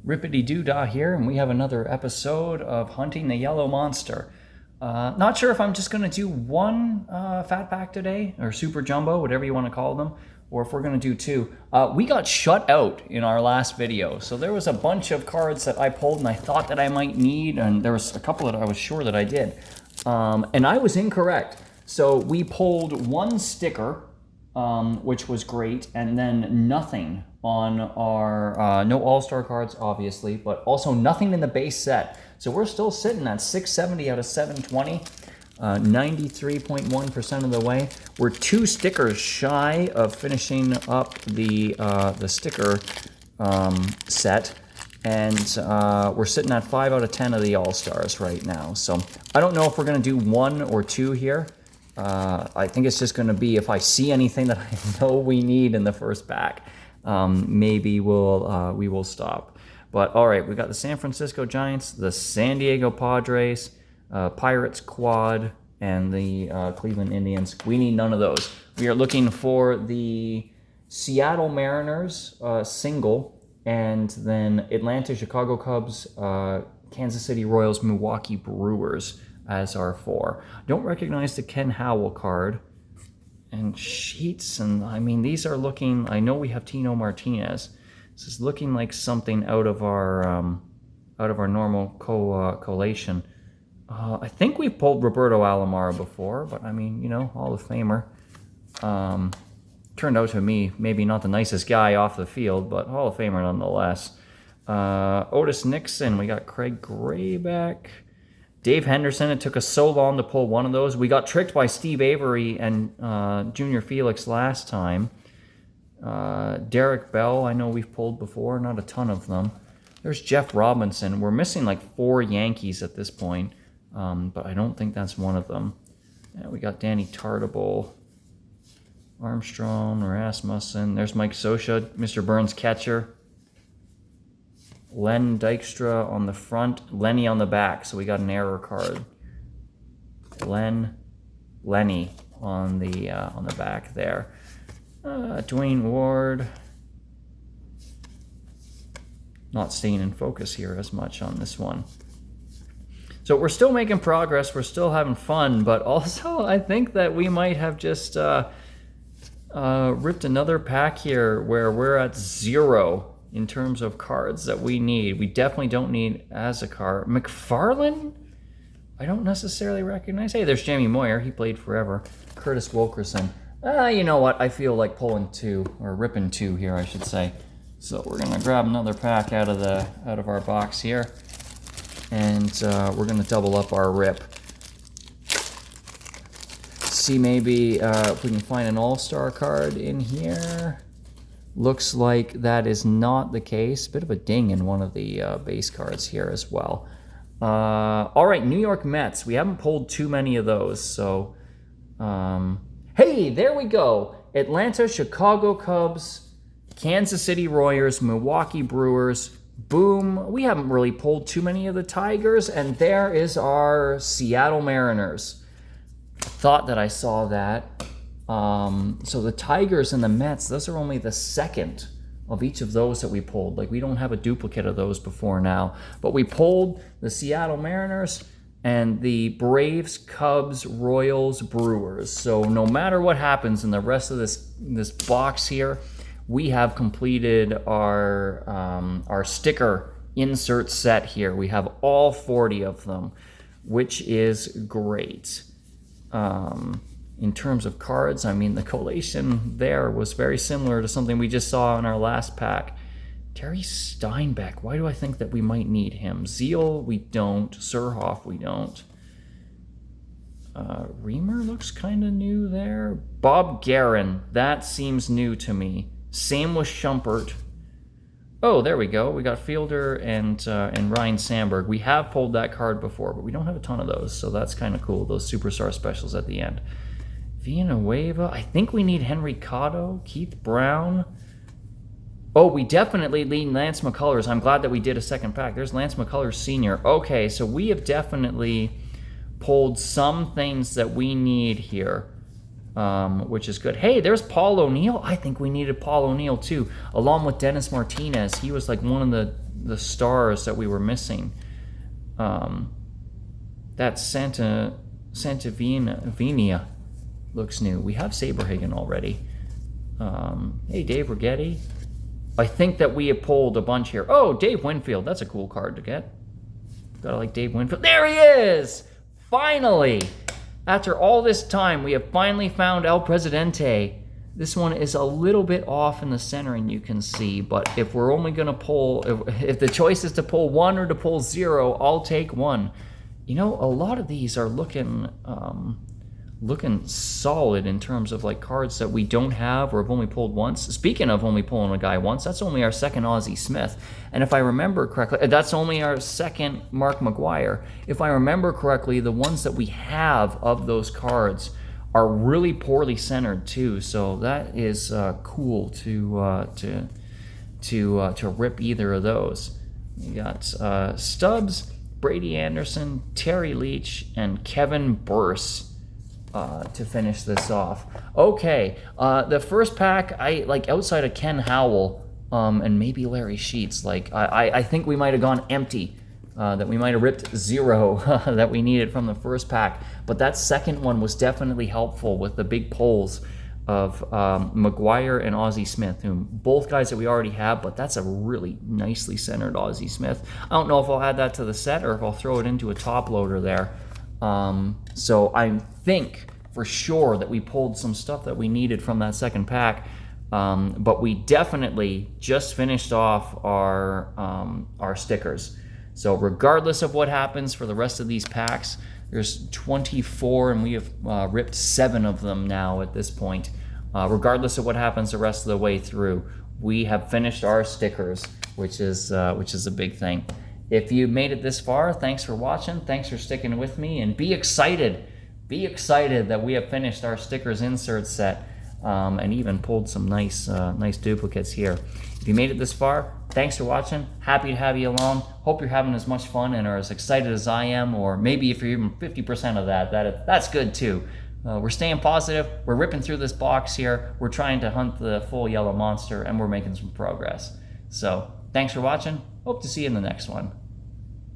Rippity-doo-dah here, and we have another episode of Hunting the Yellow Monster. Not sure if I'm just going to do one fat pack today, or super jumbo, whatever you want to call them, or if we're going to do two. We got shut out in our last video, so there was a bunch of cards that I pulled and I thought that I might need, and there was a couple that I was sure that I did. And I was incorrect. So we pulled one sticker, which was great, and then nothing on our, no all-star cards, obviously, but also nothing in the base set. So we're still sitting at 670 out of 720, 93.1% of the way. We're 2 stickers shy of finishing up the sticker set, and we're sitting at 5 out of 10 of the all-stars right now. So I don't know if we're going to do 1 or 2 here. I think it's just going to be if I see anything that I know we need in the first pack, maybe we will stop. But all right, we got the San Francisco Giants, the San Diego Padres, Pirates quad, and the Cleveland Indians. We need none of those. We are looking for the Seattle Mariners single, and then Atlanta, Chicago Cubs, Kansas City Royals, Milwaukee Brewers as our 4. Don't recognize the Ken Howell card. And Sheets, and I mean, these are looking, I know we have Tino Martinez. This is looking like something out of our normal collation. I think we've pulled Roberto Alomar before, but I mean, you know, Hall of Famer. Turned out to me, maybe not the nicest guy off the field, but Hall of Famer nonetheless. Otis Nixon, we got Craig Grayback. Dave Henderson, it took us so long to pull one of those. We got tricked by Steve Avery and Junior Felix last time. Derek Bell, I know we've pulled before, not a ton of them. There's Jeff Robinson. We're missing like 4 Yankees at this point, but I don't think that's one of them. Yeah, we got Danny Tartable, Armstrong, Rasmussen. There's Mike Scioscia, Mr. Burns catcher. Len Dykstra on the front, Lenny on the back, so we got an error card. Lenny on the back there. Dwayne Ward. Not staying in focus here as much on this one. So we're still making progress, we're still having fun, but also I think that we might have just ripped another pack here where we're at 0 in terms of cards that we need. We definitely don't need Azekar. McFarland? I don't necessarily recognize. Hey, there's Jamie Moyer. He played forever. Curtis Wilkerson. You know what? I feel like pulling 2, or ripping 2 here, I should say. So we're gonna grab another pack out of our box here, and we're gonna double up our rip. See maybe if we can find an all-star card in here. Looks like that is not the case. Bit of a ding in one of the base cards here as well. All right, New York Mets. We haven't pulled too many of those, so... hey, there we go. Atlanta, Chicago Cubs, Kansas City Royals, Milwaukee Brewers. Boom. We haven't really pulled too many of the Tigers, and there is our Seattle Mariners. Thought that I saw that. So the Tigers and the Mets, those are only the second of each of those that we pulled. Like, we don't have a duplicate of those before now. But we pulled the Seattle Mariners and the Braves, Cubs, Royals, Brewers. So no matter what happens in the rest of this box here, we have completed our sticker insert set here. We have all 40 of them, which is great. In terms of cards, I mean, the collation there was very similar to something we just saw in our last pack. Terry Steinbeck, why do I think that we might need him? Zeal, we don't. Surhoff, we don't. Reamer looks kind of new there. Bob Guerin, that seems new to me. Same with Shumpert. Oh, there we go. We got Fielder and Ryan Sandberg. We have pulled that card before, but we don't have a ton of those, so that's kind of cool, those Superstar specials at the end. Villanueva. I think we need Henry Cotto, Keith Brown. Oh, we definitely need Lance McCullers. I'm glad that we did a second pack. There's Lance McCullers Sr. Okay, so we have definitely pulled some things that we need here. which is good. Hey, there's Paul O'Neill. I think we needed Paul O'Neill too, along with Dennis Martinez. He was like one of the stars that we were missing. That Santa Venia looks new. We have Saberhagen already. Hey, Dave Righetti. I think that we have pulled a bunch here. Oh, Dave Winfield. That's a cool card to get. Gotta like Dave Winfield. There he is! Finally! After all this time, we have finally found El Presidente. This one is a little bit off in the centering, you can see, but if we're only gonna pull, if the choice is to pull 1 or to pull 0, I'll take 1. You know, a lot of these are looking solid in terms of like cards that we don't have or have only pulled once. Speaking of only pulling a guy once, that's only our second Ozzie Smith. And if I remember correctly, that's only our second Mark McGwire. If I remember correctly, the ones that we have of those cards are really poorly centered too. So that is cool to rip either of those. We got Stubbs, Brady Anderson, Terry Leach, and Kevin Burse. To finish this off. Okay, the first pack, I like outside of Ken Howell and maybe Larry Sheets, like I think we might have gone empty, that we might have ripped 0 that we needed from the first pack, but that second one was definitely helpful with the big pulls of McGwire and Ozzie Smith, whom both guys that we already have, but that's a really nicely centered Ozzie Smith. I don't know if I'll add that to the set or if I'll throw it into a top loader there. So I think for sure that we pulled some stuff that we needed from that second pack, but we definitely just finished off our stickers. So regardless of what happens for the rest of these packs, there's 24 and we have ripped 7 of them now at this point. Regardless of what happens the rest of the way through, we have finished our stickers, which is a big thing. If you made it this far, thanks for watching. Thanks for sticking with me, and be excited. Be excited that we have finished our stickers insert set and even pulled some nice duplicates here. If you made it this far, thanks for watching. Happy to have you along. Hope you're having as much fun and are as excited as I am, or maybe if you're even 50% of that's good too. We're staying positive. We're ripping through this box here. We're trying to hunt the full yellow monster, and we're making some progress. So thanks for watching. Hope to see you in the next one.